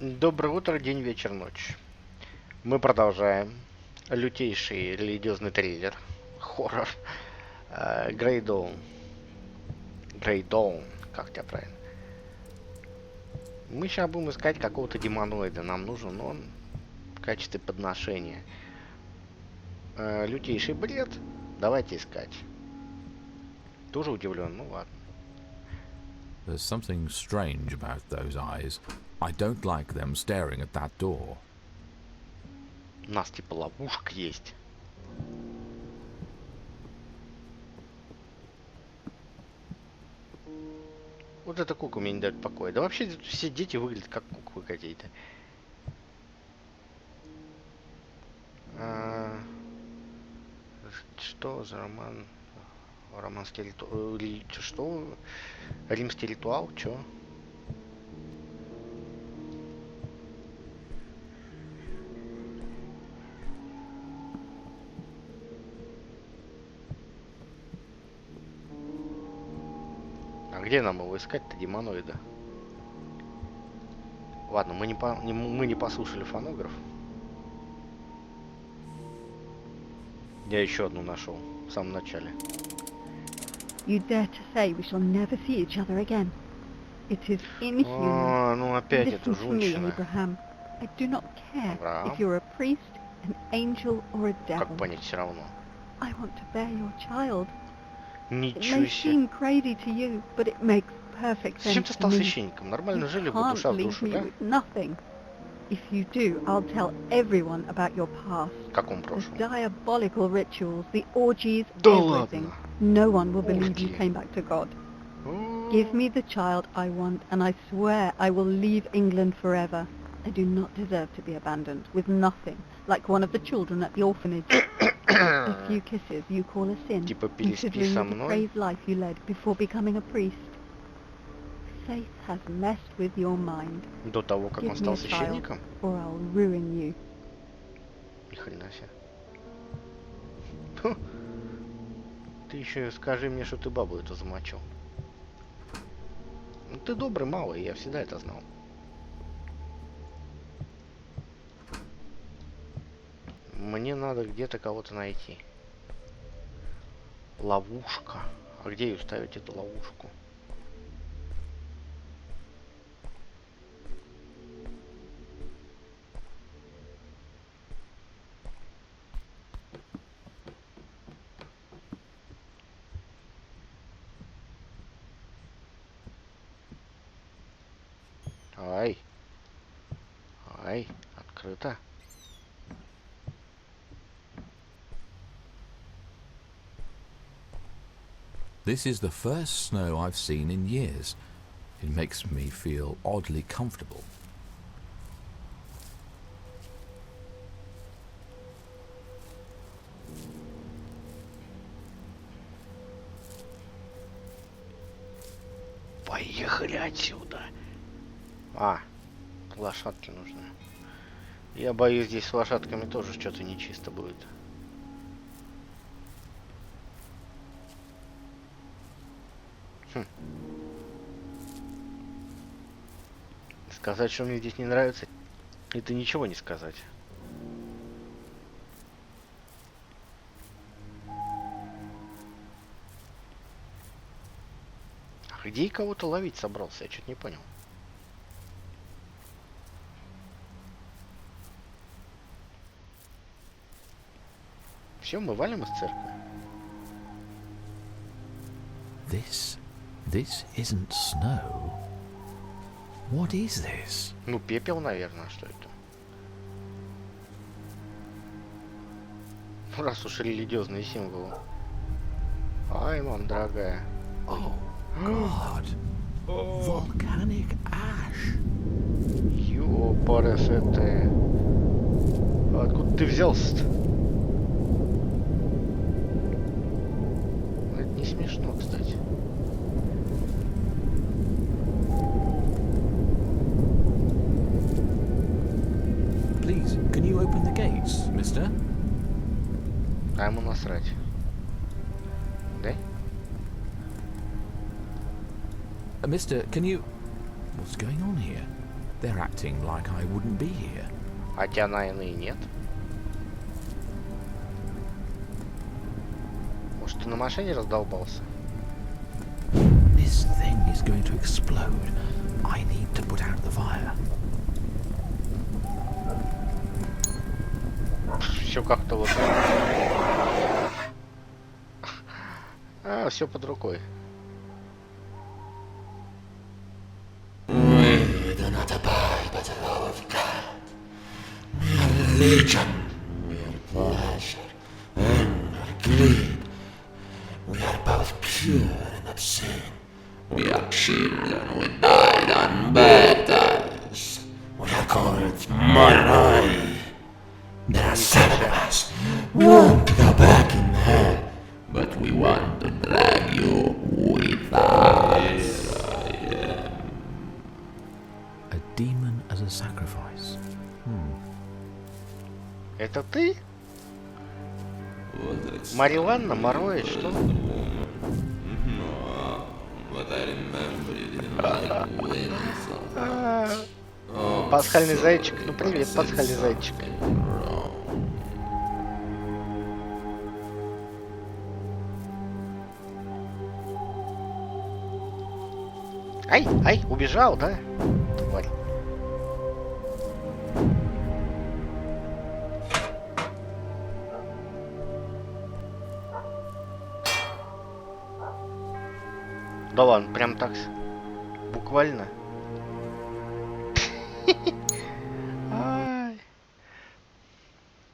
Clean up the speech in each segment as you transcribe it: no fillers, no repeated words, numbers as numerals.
Доброе утро, день, вечер, ночь. Мы продолжаем. Лютейший религиозный триллер. Хоррор. Grey Dawn. Grey Dawn. Как тебя правильно? Мы сейчас будем искать какого-то демоноида. Нам нужен он в качестве подношения. Лютейший бред. Давайте искать. Тоже удивлен? Ну ладно. There's something strange about those eyes. I don't like them staring at that door. У нас типа ловушка есть. Вот эта кукла мне не дает покоя. Да вообще все дети выглядят как куклы какие-то. Что за роман? Романский ритуал? Что? Римский ритуал? Чё? А где нам его искать-то, демоноида? Ладно, мы не послушали фонограф. Я еще одну нашел в самом начале. You dare to say we shall never see each other again? It is inhuman. Ну опять эта Listen to me, женщина. Abraham. I do not care Abraham. if you're a priest, an angel, or a Как devil. понять, все равно. I want to bear your child. It Ничего may себе. seem crazy to you, but it makes perfect Зачем sense ты to стал me. священником? Нормально You жили бы can't душа в leave душу, me да? with nothing. If you do, I'll tell everyone about your past. В каком The прошлом? diabolical rituals, the orgies, Да everything. ладно. No one will believe you Orgy. came back to God. Give me the child I want, and I swear I will leave England forever. I do not deserve to be abandoned, with nothing, like one of the children at the orphanage. A few kisses you call a sin, Типа переспи considering со the мной. depraved life you led before becoming a priest. Faith has messed with your mind. До того, как он Give me стал a child, священником? or I'll ruin you. Ни хрена себе. Фу. Ты еще скажи мне, что ты бабу эту замочил. Ну ты добрый малый, я всегда это знал. Мне надо где-то кого-то найти. Ловушка. А где ее ставить, эту ловушку? Ай. Ай, открыто. This is the first snow I've seen in years. It makes me feel oddly comfortable. Поехали отсюда. А, лошадки нужны. Я боюсь, здесь с лошадками тоже что-то нечисто будет. Сказать, что мне здесь не нравится, это ничего не сказать. А где я кого-то ловить собрался? Я что-то не понял. Все, мы валим из церкви. This isn't snow. What is this? Ну, пепел, наверное, что это? Ну, раз уж религиозные символы. Ай, мам, дорогая. Oh, God. Volcanic ash. Ёпарасоте. Откуда ты взялся-то? Это не смешно, кстати. Please, can you open the gates, mister? А ему насрать. Да? Mister, can you... What's going on here? They're acting like I wouldn't be here. Хотя, наверное, и нет. Может, ты на машине раздолбался? This thing is going to explode. I need to put out the fire. Все как-то вот... все под рукой. We do not abide by the law of God. We are religion. We are pleasure. And our greed. We are both pure and obscene. We are children. We died on baptized. We are called Monoi. There are 7 of us. We want to go back in hell. But we want to drag you with us. A demon as a sacrifice. Это ты? Мариланна, Мороид, что? Пасхальный зайчик. Ну привет, пасхальный зайчик. Ай, убежал, да? Тварь. Да ладно, прям так буквально.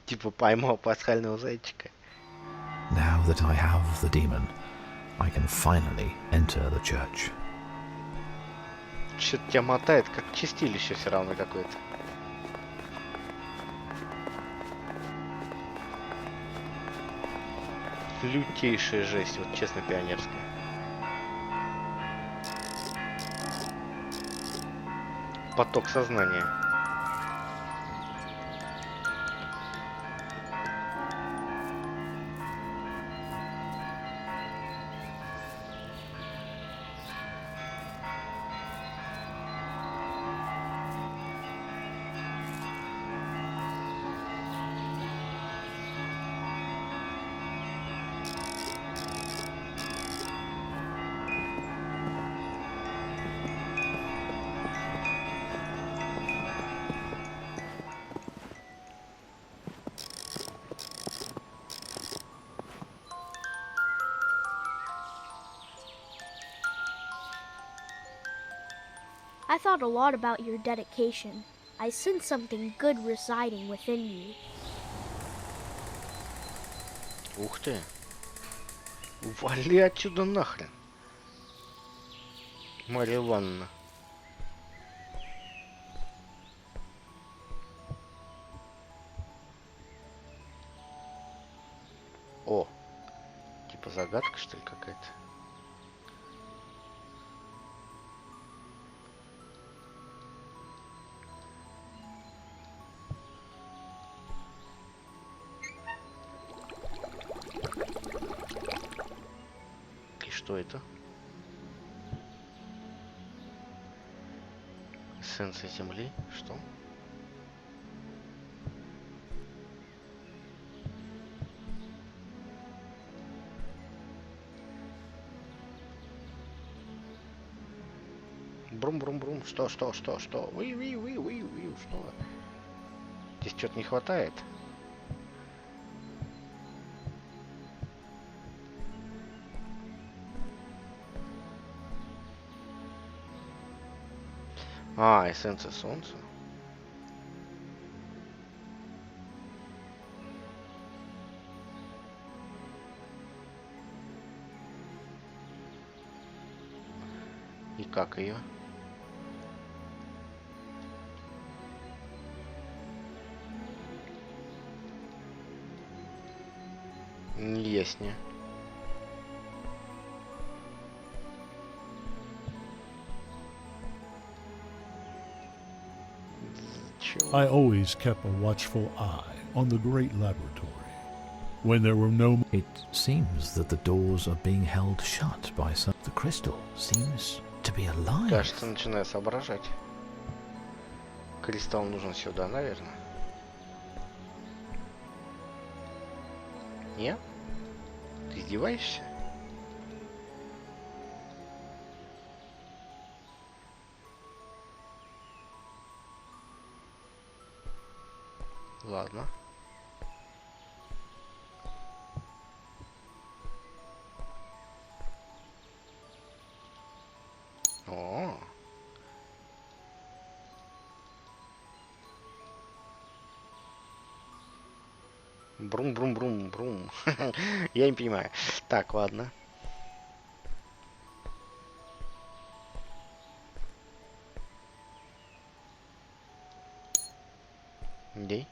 Типа поймал пасхального зайчика. Now that I have the demon, I can finally enter the church. Что-то тебя мотает, как чистилище все равно какое-то. Лютейшая жесть, вот честно, пионерская. Поток сознания. I thought a lot about your dedication. I sense something good residing within you. Ух ты. Вали отсюда нахрен. Марья Ивановна. О, типа загадка, что ли, какая-то? Что это? Эссенция земли? Что? Брум-брум-брум. Что? Уи, что? Здесь что-то не хватает. Эссенция солнца. И как ее? Яснее. I always kept a watchful eye on the great laboratory. When there were no... It seems that the doors are being held shut by some... The crystal seems to be alive. Кажется, начинаю соображать. Кристалл нужен сюда, наверное. Нет? Ты издеваешься? Ладно. О. Брум-брум-брум-брум. Я не понимаю. Так, ладно. Где?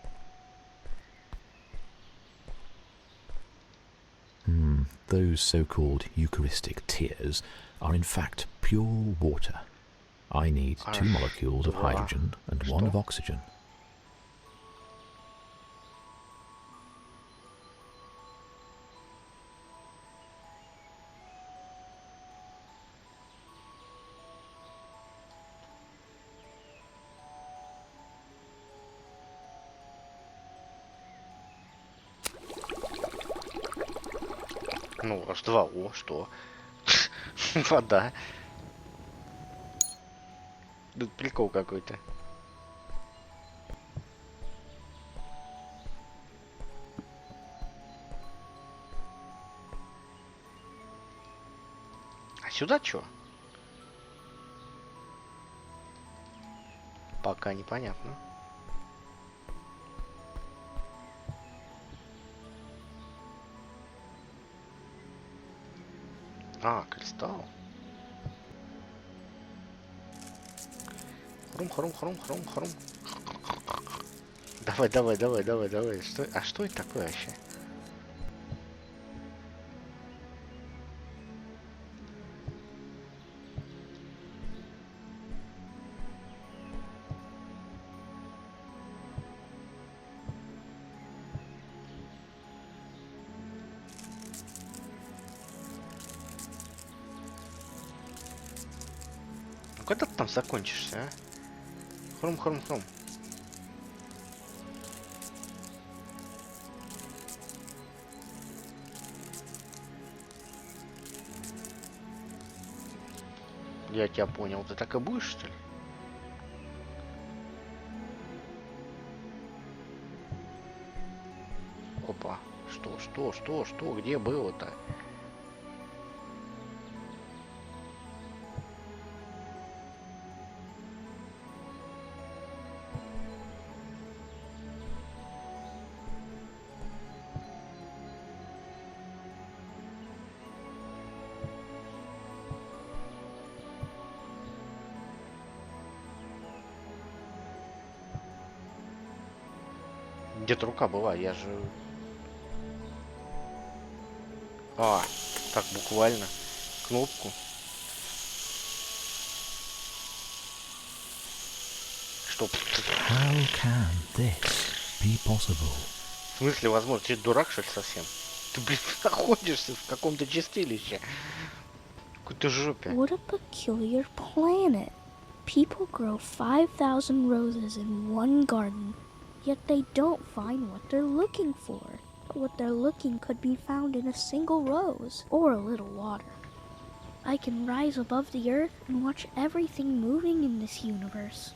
Those so-called Eucharistic tears are in fact pure water. I need 2 molecules of hydrogen and 1 of oxygen. Ну, раз два. О, что? Вода. Тут прикол какой-то. А сюда чё? Пока непонятно. А, кристалл. Хрум. Давай. Что? А что это такое вообще? Ну когда ты там закончишься, а? Хрум. Я тебя понял. Ты так и будешь, что ли? Опа. Что? Где было-то? Где-то рука была, я же... А, так буквально. Кнопку. Что? How can this be possible? В смысле, возможно, ты дурак, что ли, совсем? Ты, блин, находишься в каком-то чистилище. Какой-то жопе. What a peculiar planet. People grow 5,000 roses in one garden, yet they don't find what they're looking for. What they're looking could be found in a single rose or a little water. I can rise above the earth and watch everything moving in this universe.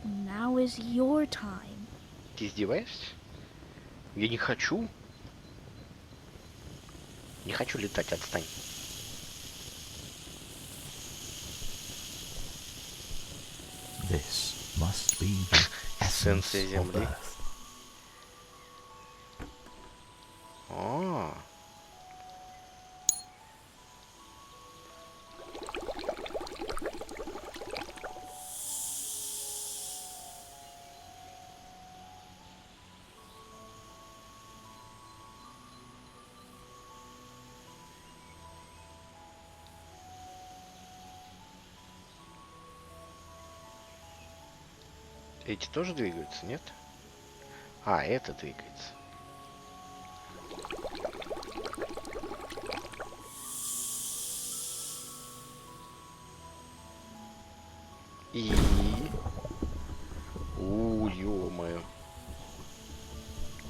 Now is your time. Ты издеваешься? Я не хочу. Не хочу летать, отстань. This must be the essence Эссенция of Земли. Earth. О. Эти тоже двигаются, нет? А, это двигается. И... Ё-моё.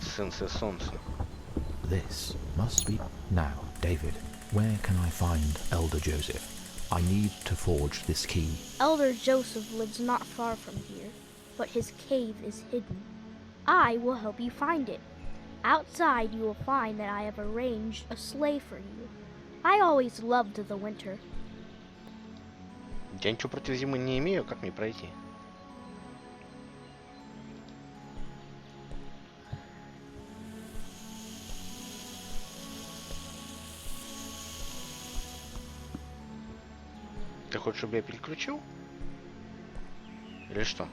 Сенсей солнца. This must be... Now, David, where can I find Elder Joseph? I need to forge this key. Elder Joseph lives not far from here, but his cave is hidden. I will help you find it. Outside you will find that I have arranged a sleigh for you. I always loved the winter. Я ничего против зимы не имею, как мне пройти? Ты хочешь, чтобы я переключил? Или что?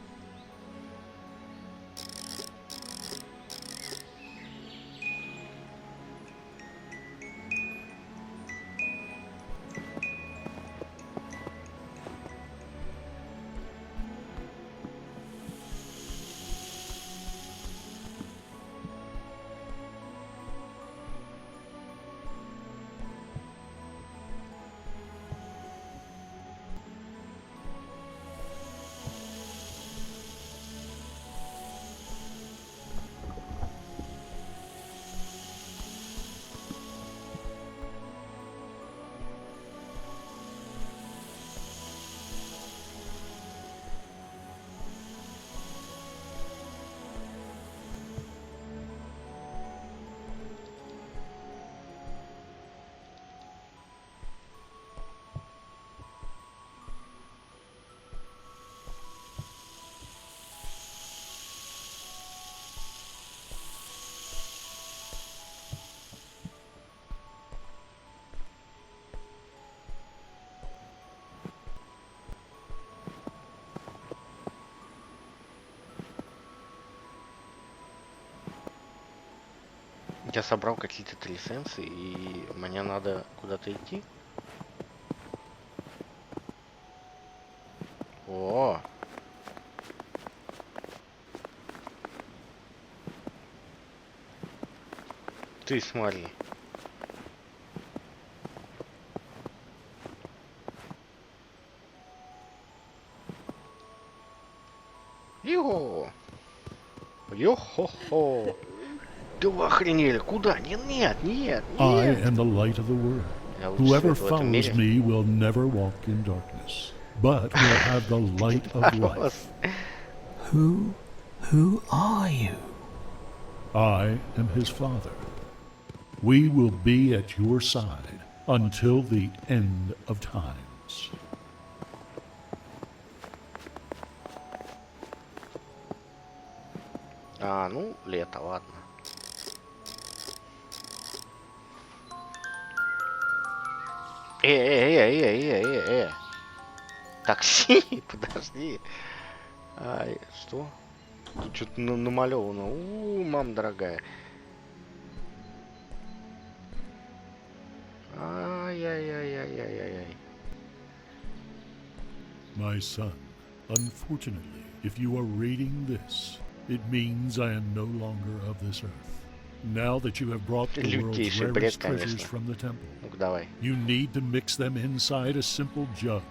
Я собрал какие-то 3 эссенции, и мне надо куда-то идти. О! Ты смотри. Йо! Йо-хо-хо! Да вы охренели, куда? Нет, нет, нет, I нет. am the light of the world. Я лучше Whoever свет в этом follows мире. me will never walk in darkness, but will have the light of life. Who are you? I am his father. We will be at your side until the end of times. А, ну, лето, ладно. Такси, подожди. Ай, что? Тут что-то намалевано. Мам дорогая. Ай-яй-яй-яй-яй-яй. My son, unfortunately, if you are reading this, it means I am no longer of this earth. Now that you have brought the world's Лютейший бред, rarest treasures конечно. from the temple, Ну-ка, давай. you need to mix them inside a simple jug.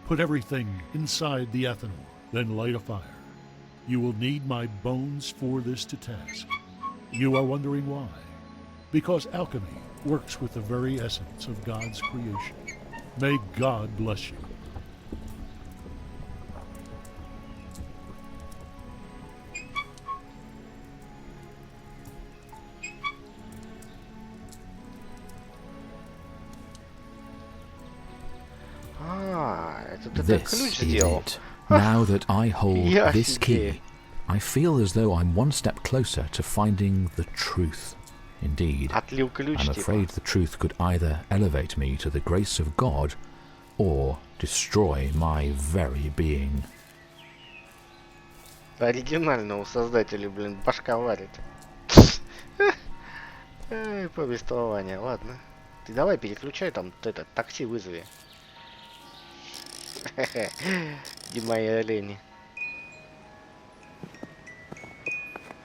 Put everything inside the ethanol, then light a fire. You will need my bones for this to task. You are wondering why? Because alchemy works with the very essence of God's creation. May God bless you. Это ты This ключ is сделал. it. Now that I hold Я this офигею. key, I feel as though I'm one step closer to finding the truth. Indeed, Отлил ключ, I'm типа. afraid the truth could either elevate me to the grace of God or destroy my very being. Оригинально у создателей, блин, башка варит. Ай, повествование, ладно. Ты давай переключай, там это, такси вызови. И мои олени.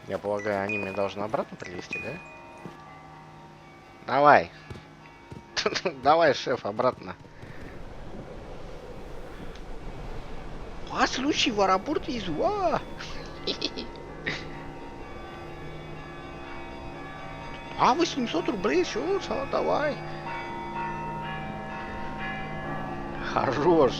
Я полагаю, они меня должны обратно привезти, да? Давай. Давай, шеф, обратно. Вас, случай в аэропорт везу. А, 800 рублей, все, давай. Хорош.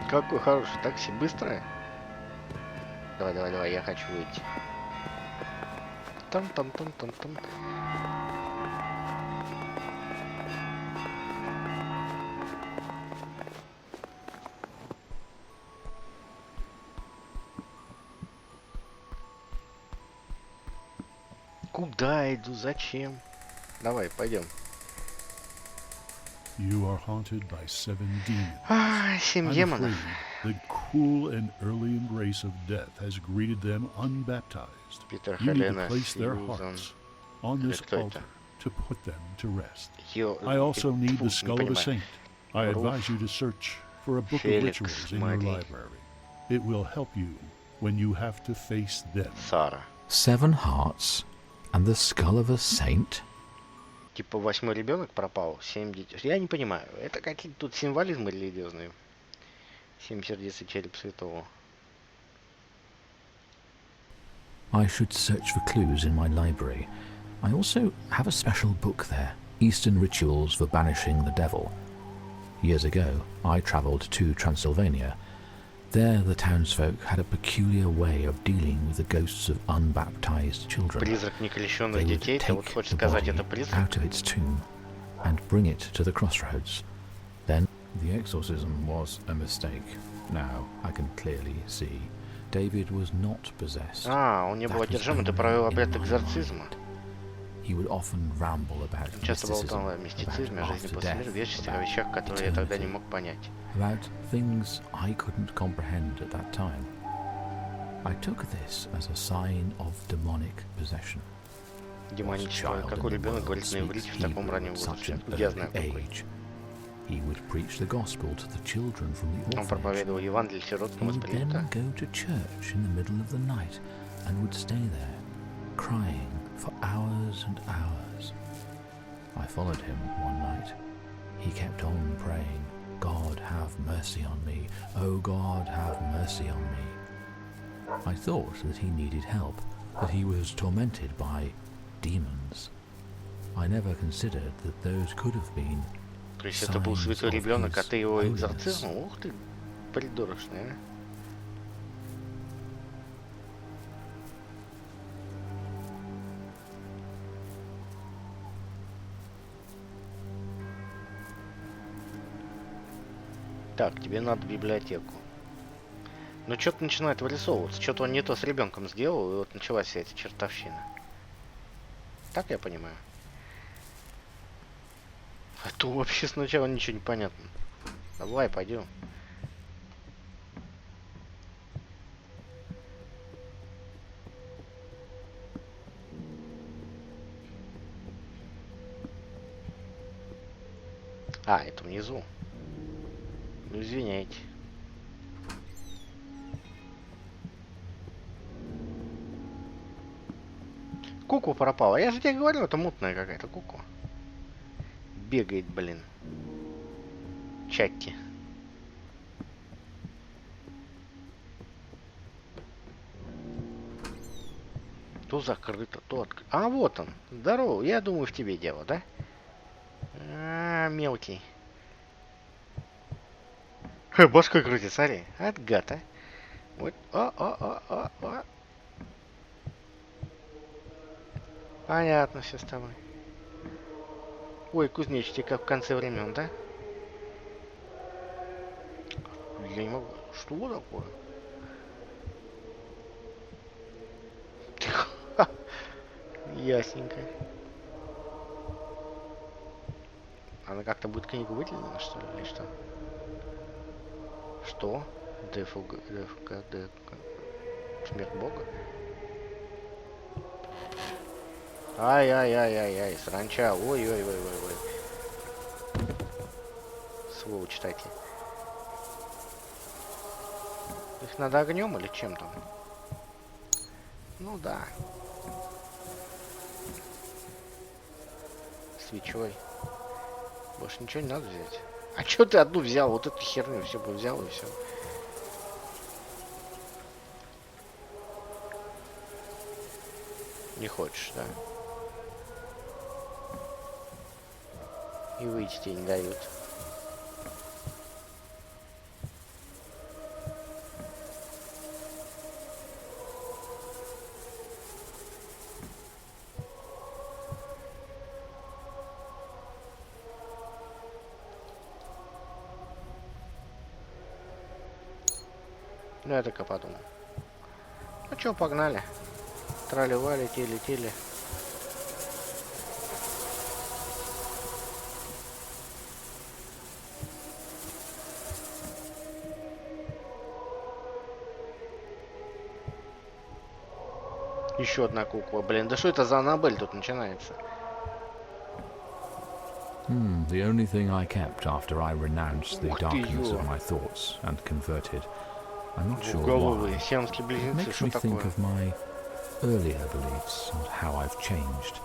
Какой хороший такси, быстрое. Давай, я хочу выйти. Там. Куда иду? Зачем? Давай, пойдем. You are haunted by 7 demons. 7 I'm демонов. afraid the cruel and early embrace of death has greeted them unbaptized. Питер, You need to Хелена, place their Сьюзан. hearts on this кто это? altar to put them to rest. Ё- I also need Тьфу, the не skull of a понимаю. saint. I Руф. advise you to search for a book of Феликс, rituals in your Мари. library. It will help you when you have to face them. Сара. 7 hearts and the skull of a saint? Типа 8-й ребенок пропал, 7 детей. Я не понимаю, это какие-то тут символизмы религиозные. 7 сердец и череп святого. I should search for clues in my library. I also have a special book there, Eastern Rituals for Banishing the Devil. Years ago, I travelled to Transylvania. There, the townsfolk had a peculiar way of dealing with the ghosts of unbaptized children. Призрак They некрещенных would детей, ты вот take хочешь the сказать, body это призрак? out of its tomb and bring it to the crossroads. Then the exorcism was a mistake. Now I can clearly see David was not possessed. Он не был That was одержим, ты only провел in обряд my экзорцизма. mind. He would often ramble about Он часто болтал о mysticism, мистицизме, о about жизни after после death, смерти, вещи, о about вещах, которые я тогда не eternity, мог понять. about things I couldn't comprehend at that time. I took this as a sign of demonic possession. Демонического, какой ребенок говорит на иврите в таком раннем возрасте? Где я знаю какой? He would preach the gospel to the children from the Он orphanage. проповедовал Евангелие He сироткам из would then приюта. go to church in the middle of the night and would stay there, crying for hours and hours. I followed him one night. He kept on praying, God have mercy on me, oh God have mercy on me. I thought that he needed help, that he was tormented by demons. I never considered that those could have been То есть это был святой ребенок, а ты его экзорцизм? Ух ты, придурочный, а. Так, тебе надо в библиотеку. Ну, что-то начинает вырисовываться. Что-то он не то с ребенком сделал, и вот началась вся эта чертовщина. Так я понимаю. А то вообще сначала ничего не понятно. Давай, пойдем. Это внизу. Ну, извиняйте. Куку пропала. Я же тебе говорю, это мутная какая-то куку. Бегает, блин. Чатти. То закрыто, то открыто. А, вот он. Здорово. Я думаю, в тебе дело, да? Мелкий. Башкой крутит, смотри. От гад, а. Вот. О. Понятно все с тобой. Ой, кузнечики, как в конце времен, да? Я не могу. Что такое? Ясненько. Она как-то будет книгу выделена, что ли, или что? Что? ДФК. Смерть Бога? Ай, саранча. Ой. Сволочь такие. Их надо огнем или чем там? Ну да. Свечой. Больше ничего не надо взять. А чё ты одну взял? Вот эту херню все бы взял и все. Не хочешь, да? И выйти тебе не дают. Ну, я только подумал. Ну чё, погнали. Трали-вали, летели. Еще одна кукла. Блин, да что это за Аннабель тут начинается? The only thing I kept after I renounced the Ух ты, darkness ё. of my thoughts and converted. I'm not sure Двухголовые, why. сиамские It близнецы, makes что me think такое? of my earlier beliefs and how I've changed,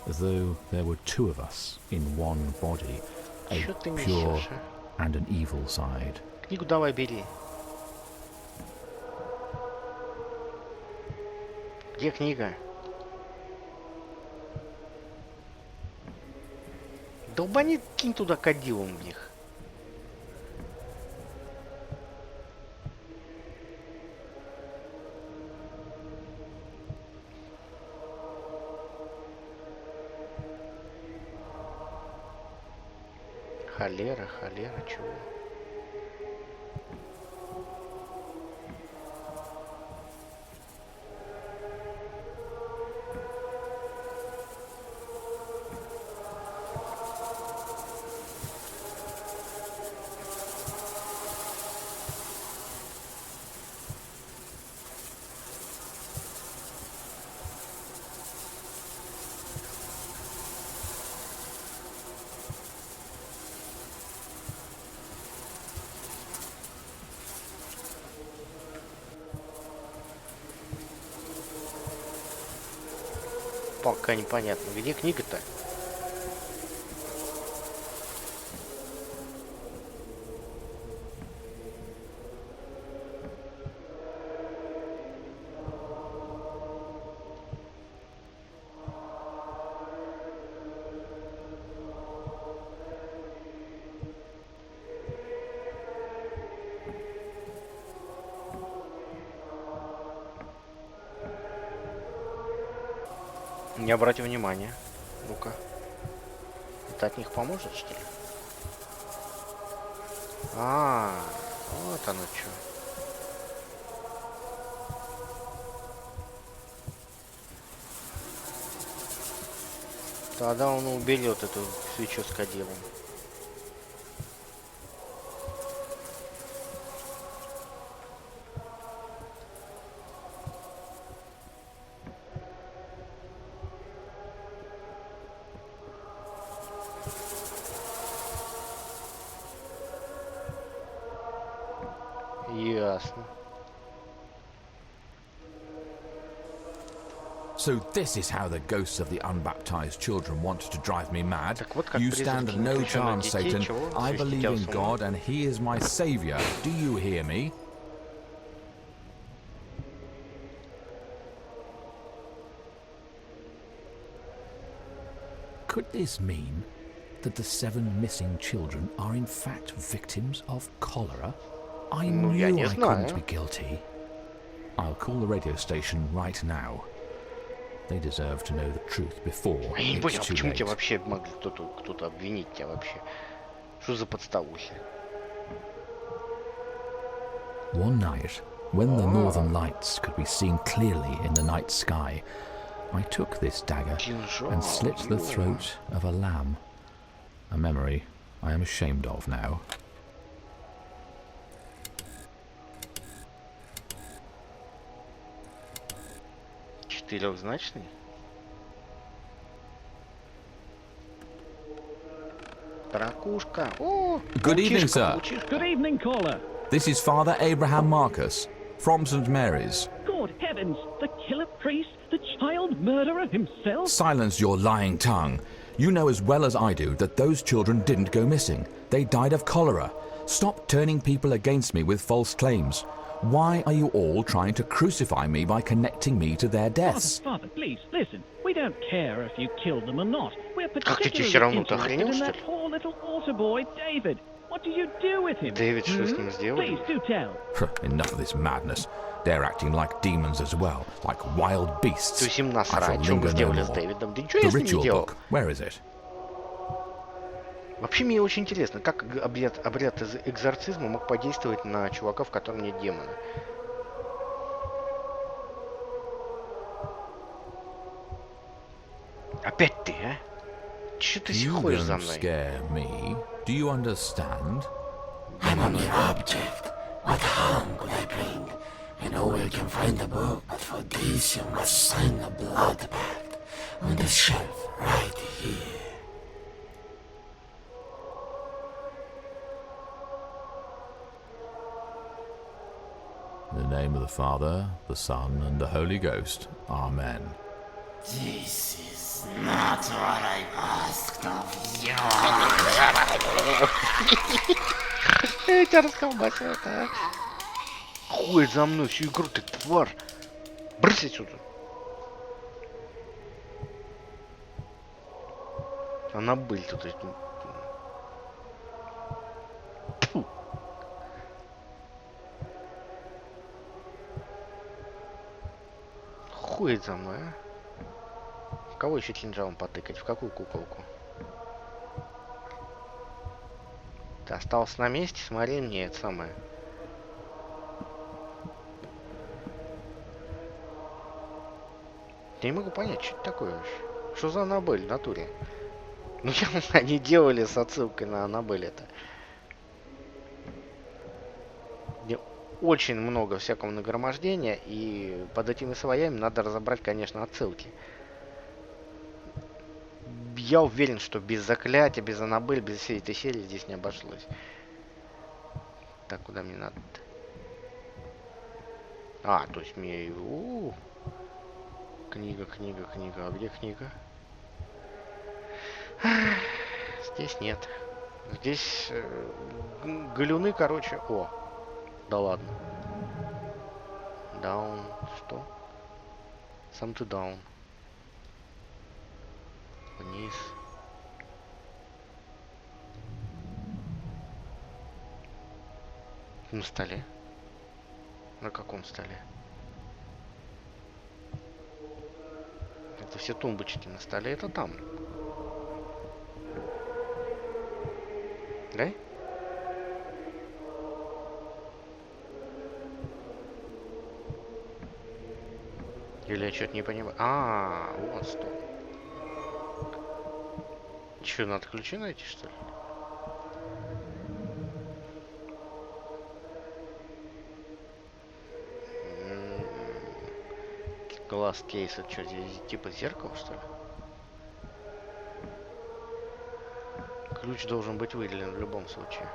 as though there were two of us in one body, a Чё ты pure несешь, а? and an evil side. Книгу давай бери. Где книга? Долбани, кинь туда кадилом в них. Холера, чего? Пока непонятно. Где книга-то? Не обрати внимания. Ну-ка. Это от них поможет, что ли? Вот оно что. Тогда он уберет эту свечу с кадилом. Ясно. So this is how the ghosts of the unbaptized children wanted to drive me mad. Так вот как You призраки stand no некрещенных chance, детей, Satan. чего? I Свести believe тебя in с ума. God and He is my Savior. Do you hear me? Could this mean that the 7 missing children are in fact victims of cholera? I Ну, я knew не I couldn't знаю. be guilty. I'll call the radio station right now. They deserve to know the truth before Я не it's понял, too почему late. тебя вообще могли кто-то обвинить тебя вообще? Что за подставухи? One night, when the northern lights could be seen clearly in the night sky, I took this dagger Кинжал, and slit the ё. throat of a lamb. A memory I am ashamed of now. Четырехзначный? Ракушка. О, Good evening, паучишка, sir. паучишка. Good evening, caller. This is Father Abraham Marcus, from St. Mary's. Good heavens, the killer priest, the child murderer himself? Silence your lying tongue. You know as well as I do that those children didn't go missing. They died of cholera. Stop turning people against me with false claims. Why are you all trying to crucify me by connecting me to their deaths? Father, please, listen. We don't care if you killed them or not. We're Как ты все particularly равно ты interested охренел, in что that ли? poor little altar boy, David. What did you do with him? Дэвид, что с ним сделали? Please, do tell. Enough of this madness. They're acting like demons as well, like wild beasts. То есть им I насрать, shall что мы linger no сделали с more. Дэвидом? Да ничего The я с ним не ritual делал. book, where is it? Вообще мне очень интересно, как обряд экзорцизма мог подействовать на чувака, в котором нет демона. Опять ты, а? Че ты You ходишь за don't мной? scare me. Do you understand? I'm a mere object. What harm could I bring? I know where you can find the book, but for this you must sign a blood pact on the shelf right here. In the name of the Father, the Son, and the Holy Ghost. Amen. This is not what I asked of you. Я тебя расколбасил, а? Ходит за мной всю игру, ты тварь. Брысь отсюда. Она быль тут. Тьфу. Ходит за мной, а? В кого еще кинжалом потыкать? В какую куколку? Ты остался на месте? Смотри мне это самое. Я не могу понять, что это такое вообще. Что за Аннабель в натуре? Ну, они делали с отсылкой на Аннабель это. Где очень много всякого нагромождения, и под этими слоями надо разобрать, конечно, отсылки. Я уверен, что без заклятия, без Аннабель, без всей этой серии здесь не обошлось. Так, куда мне надо? А, то есть мне... Книга. А где книга? Здесь нет. Здесь галюны, короче. О, да ладно. Down. Что? Сам ты down. Вниз. На столе. На каком столе? Это все тумбочки на столе, это там. Да? Или я что-то не понимаю? А, вот что. Че, надо ключи найти, что ли? Глаз кейса, что здесь типа зеркало, что ли? Ключ должен быть выделен в любом случае.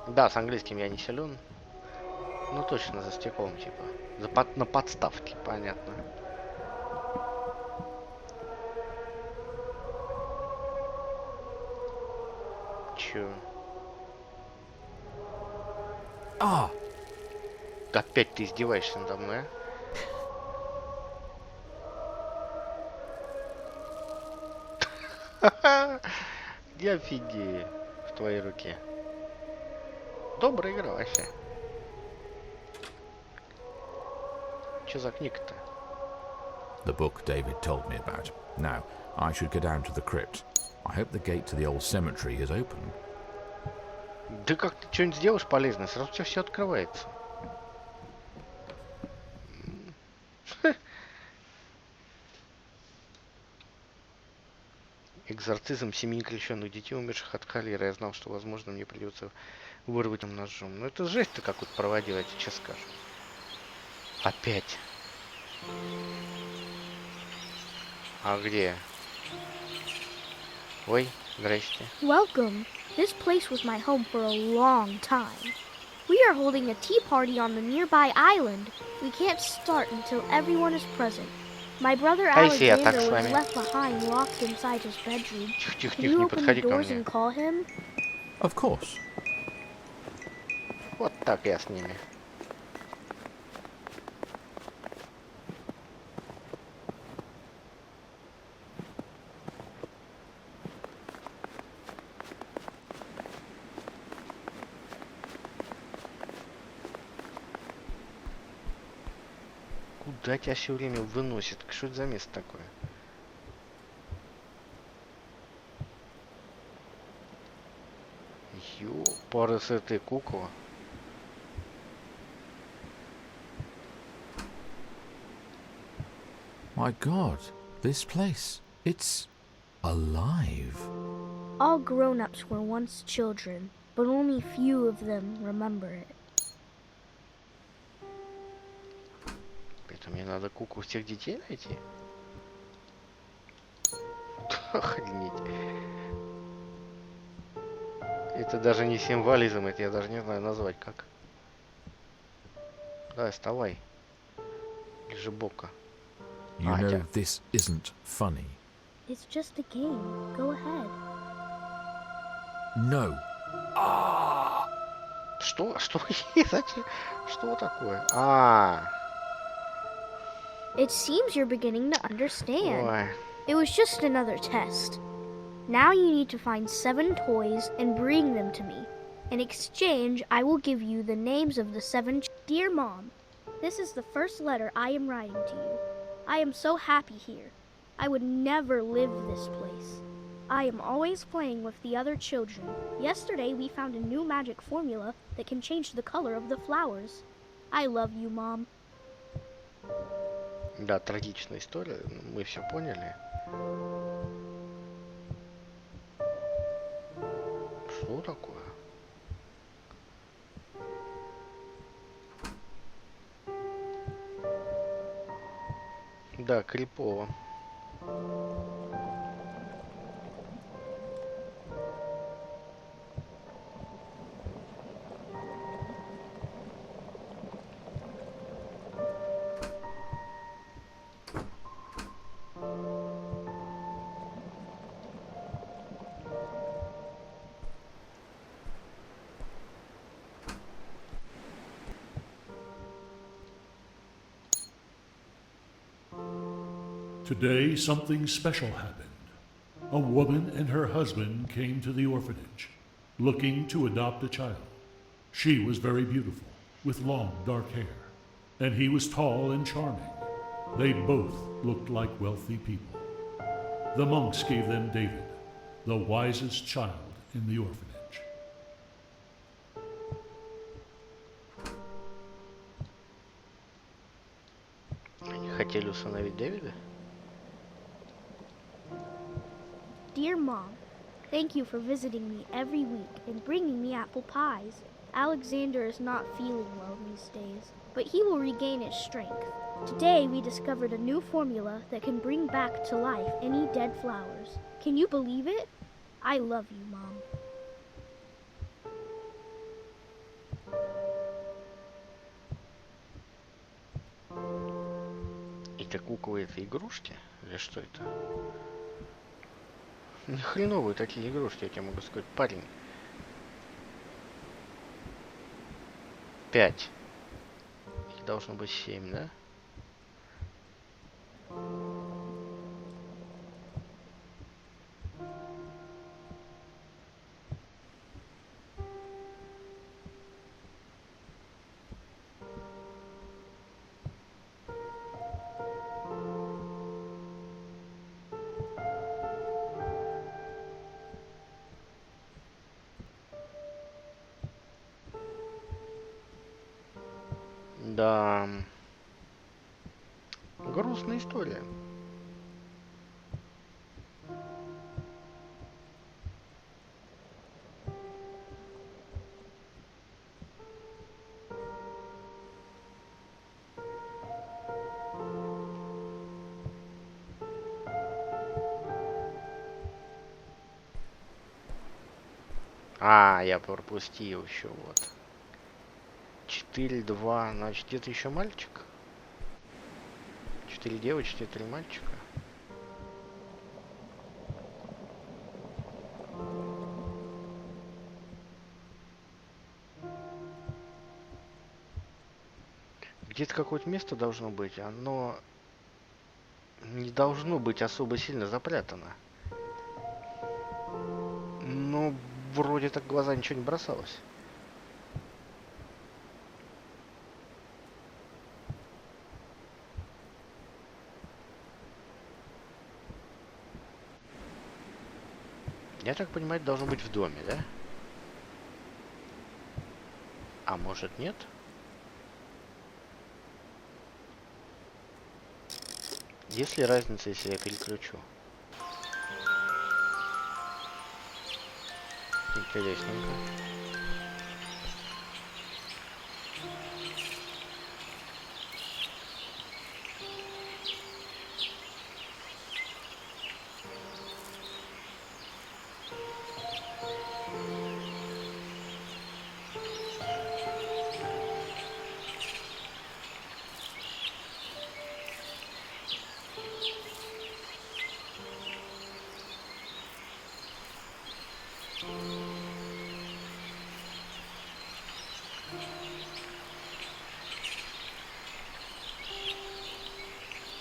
Да, с английским я не силен. Ну точно за стеклом, типа. На подставке, понятно. Чё? Ah! Опять ты издеваешься надо мной, а? Я офигею в твоей руке. Добрая игра вообще. Что за книга-то? The book David told me about. Now, I should go down to the crypt. I hope the gate to the old cemetery is open. Да как ты что-нибудь сделаешь полезное, сразу у тебя все открывается. Экзорцизм 7 крещенных детей, умерших от холеры. Я знал, что, возможно, мне придется вырвать им ножом. Но это жесть-то какую-то проводила, я тебе честно скажу. Опять. А где? Ой, здрасте. Welcome. This place was my home for a long time. We are holding a tea party on the nearby island. We can't start until everyone is present. My brother А если я так Alexander с was вами? left behind locked inside his bedroom. Тихо, тихо, Can тихо, you не open the подходи ко doors мне. and call him? Of course. Вот так я с ними. Куда тебя все время выносит? Что это за место такое? Ёпарасы ты, кукла. My God, this place, it's alive. All grown-ups were once children, but only few of them remember it. Это мне надо куклу всех детей найти? Охренеть. Это даже не символизм, это я даже не знаю назвать как. Давай, вставай. Лежи бока. You know this isn't funny. It's just a game. Go ahead. No. Что? Что? Зачем? Что такое? It seems you're beginning to understand. Ой. It was just another test. Now you need to find 7 toys and bring them to me. In exchange, I will give you the names of the 7 Dear Mom, this is the first letter I am writing to you. I am so happy here. I would never live this place. I am always playing with the other children. Yesterday we found a new magic formula that can change the color of the flowers. I love you, Mom. Да, трагичная история, мы все поняли. Что такое? Да, крипово. Today, something special happened. A woman and her husband came to the orphanage, looking to adopt a child. She was very beautiful, with long dark hair, and he was tall and charming. They both looked like wealthy people. The monks gave them David, the wisest child in the orphanage. Они хотели усыновить Дэвида? Dear Mom, thank you for visiting me every week and bringing me apple pies. Alexander is not feeling well these days, but he will regain his strength. Today we discovered a new formula that can bring back to life any dead flowers. Can you believe it? I love you, Mom. Это куклы, это игрушки? Или что это? Ни хреновые такие игрушки, я тебе могу сказать, парень. 5. Их должно быть 7, да? Да. Грустная история. Я пропустил еще вот. 4-2, значит, где-то еще мальчик. 4 девочки, 3 мальчика. Где-то какое-то место должно быть, оно не должно быть особо сильно запрятано. Но вроде так в глаза ничего не бросалось. Я так понимаю, это должно быть в доме, да? А может нет? Есть ли разница, если я переключу? Интересненько.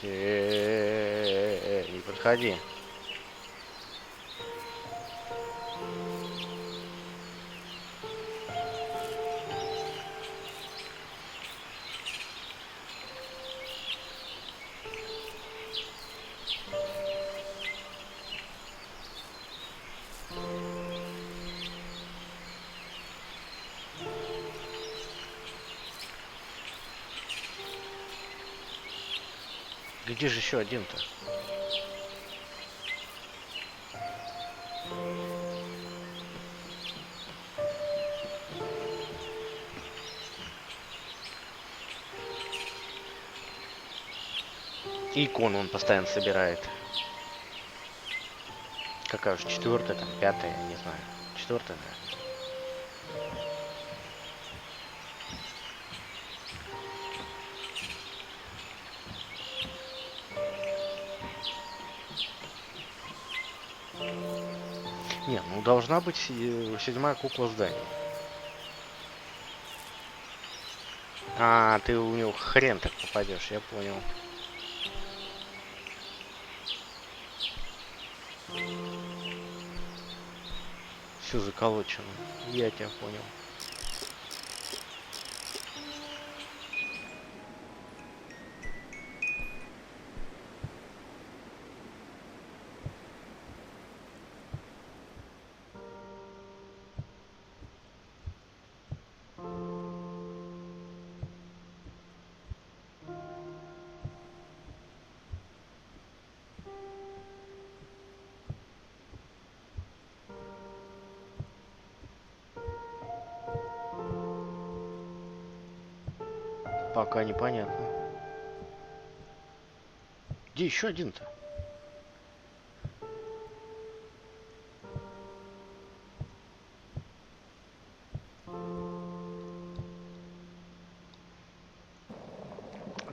Не подходи. Где же еще один-то? И икону он постоянно собирает. Какая уж четвертая, там, пятая, я не знаю. Четвертая, наверное. Не, ну должна быть седьмая кукла здания. А, ты у него хрен так попадешь, я понял. Все заколочено. Я тебя понял. Пока непонятно. Где еще один-то?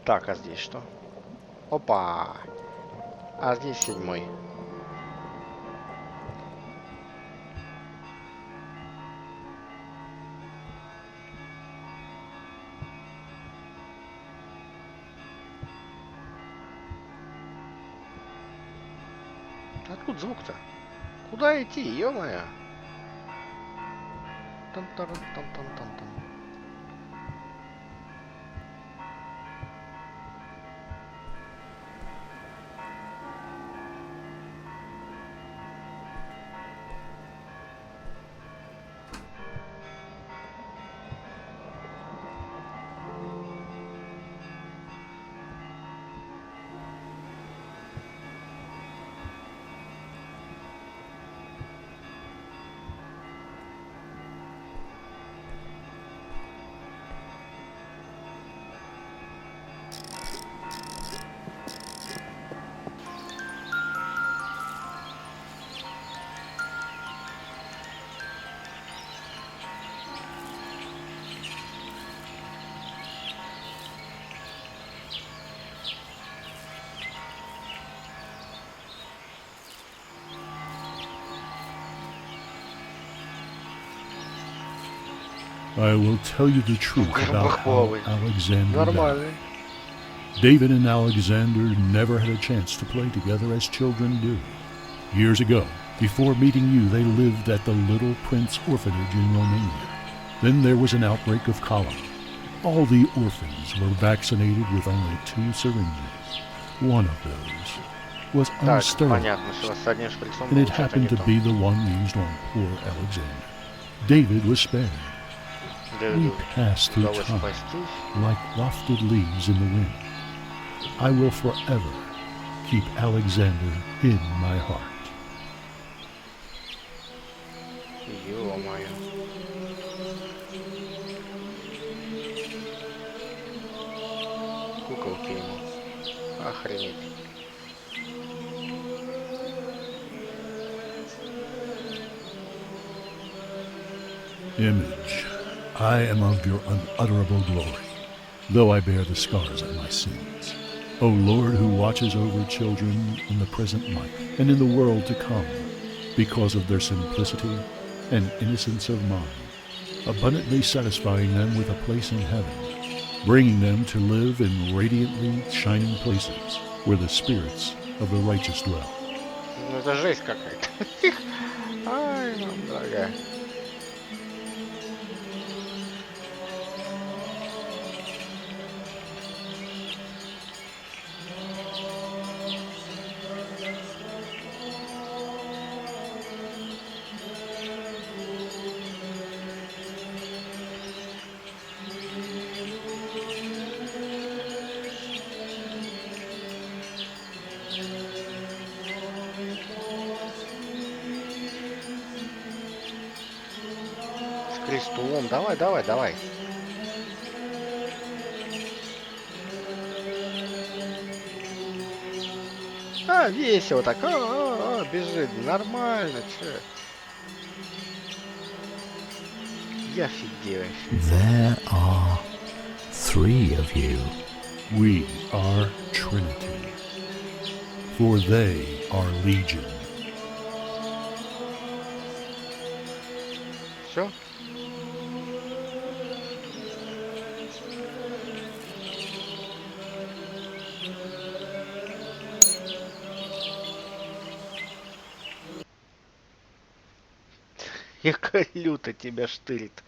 Так, а здесь что? Опа! А здесь седьмой. Откуда звук-то? Куда идти, ё-моё? Там-тарам-там-там-там-там. I will tell you the truth about how Alexander died. Нормальный. David and Alexander never had a chance to play together as children do. Years ago, before meeting you, they lived at the Little Prince Orphanage in Romania. Then there was an outbreak of cholera. All the orphans were vaccinated with only 2 syringes. One of those was Так, unsterilized, понятно, что с одним шприцом and it было что-то happened не to то. be the one used on poor Alexander. David was spared. We Дэвиду pass through удалось time спастись. like wafted leaves in the wind. I will forever keep Alexander in my heart. Ё-моё. Куколки ему. Охренеть. Image, I am of your unutterable glory, though I bear the scars of my sins. O Lord, who watches over children in the present life and in the world to come, because of their simplicity and innocence of mind, abundantly satisfying them with a place in heaven, bringing them to live in radiantly shining places where the spirits of the righteous dwell. Ну это жесть какая-то. Ай, мам дорогая. С крестом. Давай, давай, давай. А, весело так. Бежит. Нормально, чё. Я офигеваю. There are 3 of you. We are Trinity, for they are Legion. Все? Яка люто тебя штырит.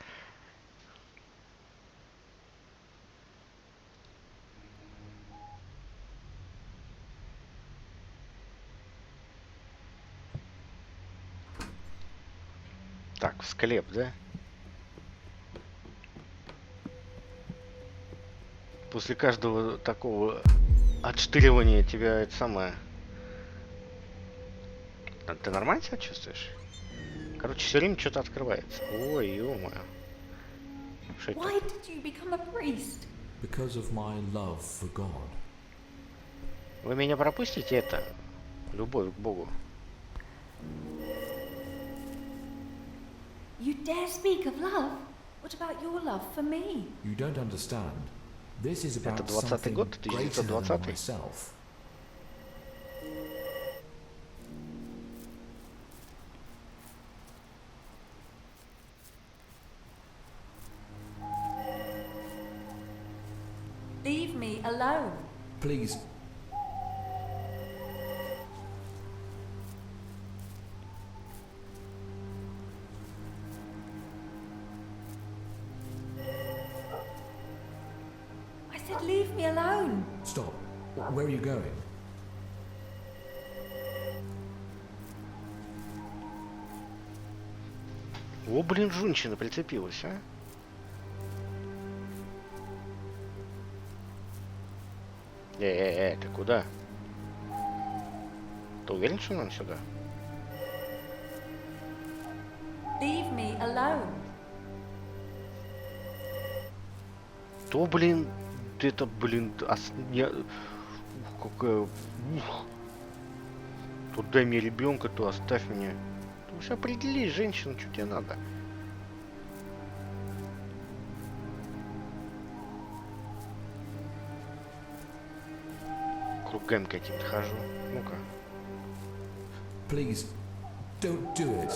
Так, в склеп, да? После каждого такого отштыривания тебя это самое... Ты нормально себя чувствуешь? Короче, все время что-то открывается. Ой, ё-моё. Что это? Why did you become a priest? Because of my love for God. Вы меня пропустите это? Любовь к Богу. You dare speak of love? What about your love for me? You don't understand. This is Это about 20-й something год, greater than 1920-й. myself. Leave me alone. Please. I said leave me alone. Stop. Where are you going? О, блин, женщина прицепилась, а? Ты куда? Ты уверен, что нам сюда? Leave me alone. То, блин, это, блин, какая... То дай мне ребенка, то оставь меня. Ты уж определись, женщина, что тебе надо. Кругами каким-то хожу. Ну-ка. Please, don't do it.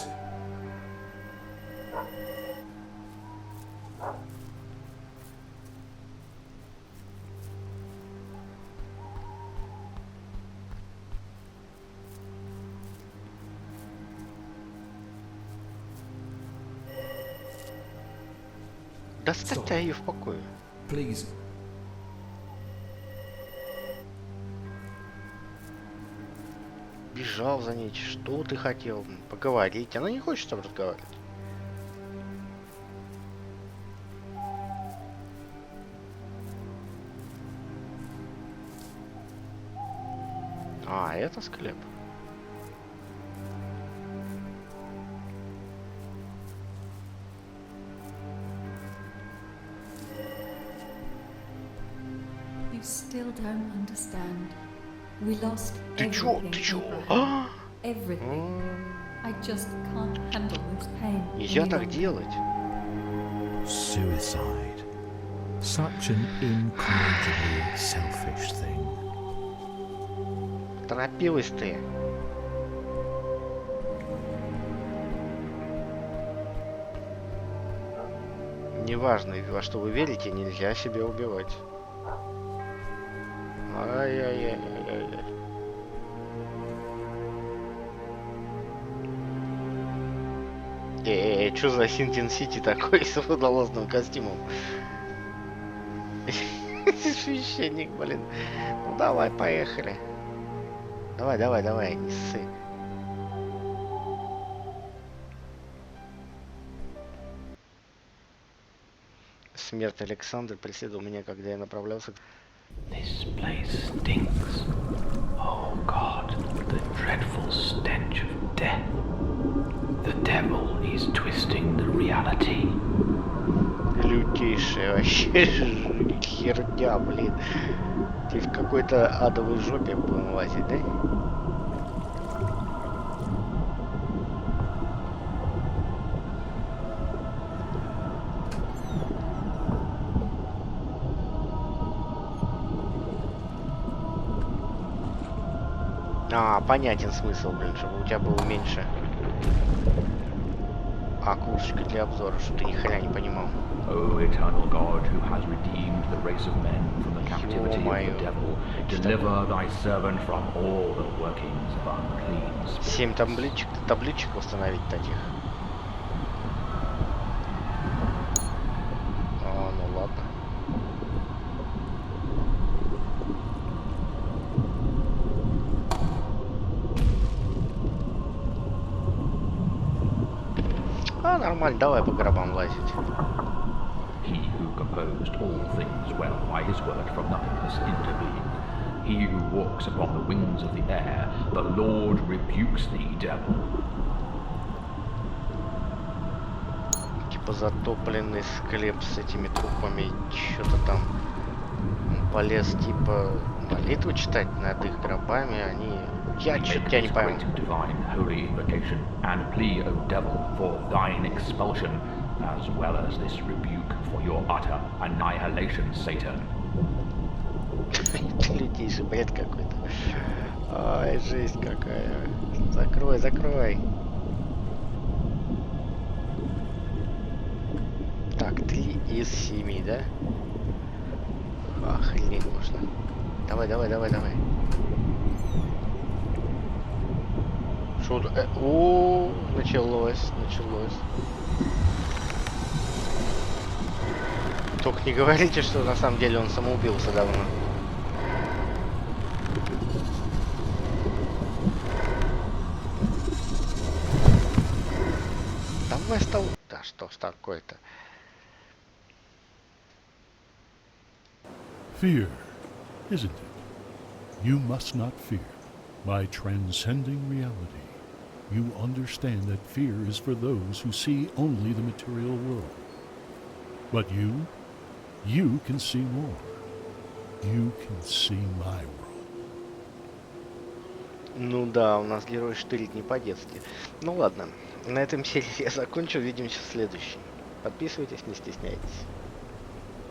Да оставьте ее в покое. Please. Бежал за ней. Что ты хотел? Поговорить. Она не хочет с тобой разговаривать. А, это склеп. You still don't understand. We lost Ты чё? everything. Ты чё? Abraham. Everything. I just can't handle this pain. Нельзя any так longer. делать. Suicide. Such an incorrigibly selfish thing. Торопилась ты. Неважно, во что вы верите, нельзя себя убивать. Ай-яй-яй-яй-яй. Чё за Синтин Сити такой с водолазным костюмом? Священник, блин. Ну давай, поехали. Давай, не ссы. Смерть Александра преследовал меня, когда я направлялся к... This place stinks. Oh God, the dreadful stench of death. The devil is twisting the reality. Лютейшая вообще херня, блин. Ты в какой-то адовой жопе будем лазить, да? А, понятен смысл, блин, чтобы у тебя было меньше окошечко для обзора, что ты ни хрена не понимал. O eternal God, who has redeemed the race of men from the captivity of Ё-моё. the devil, deliver thy servant from all the workings of unclean spirits. 7 табличек установить таких. А, ну ладно. А, нормально, давай по гробам лазить. He who composed all things well by his word from nothingness into being. He who walks upon the wings of the air, the Lord rebukes thee, devil. Типа затопленный склеп с этими трупами, что-то там он полез, типа молитву читать над их гробами, они... Я We что-то make тебя не this пойму. great divine holy invocation and plea, O devil, for thine expulsion, as well as this rebuke for your utter annihilation, Satan. Это лютейший бред какой-то. Ай, жесть какая. Закрой, закрой. Так, 3 из 7, да? Охренеть можно. Давай. Шо тут? О, началось. Только не говорите, что на самом деле он самоубился давно. Давай стол. Да что ж такое-то? Fear, isn't it? You must not fear. By transcending reality, you understand that fear is for those who see only the material world. But you can see more. You can see my world. Ну да, у нас герой штырит не по-детски. Ну ладно, на этом серии я закончу. Увидимся в следующей. Подписывайтесь, не стесняйтесь.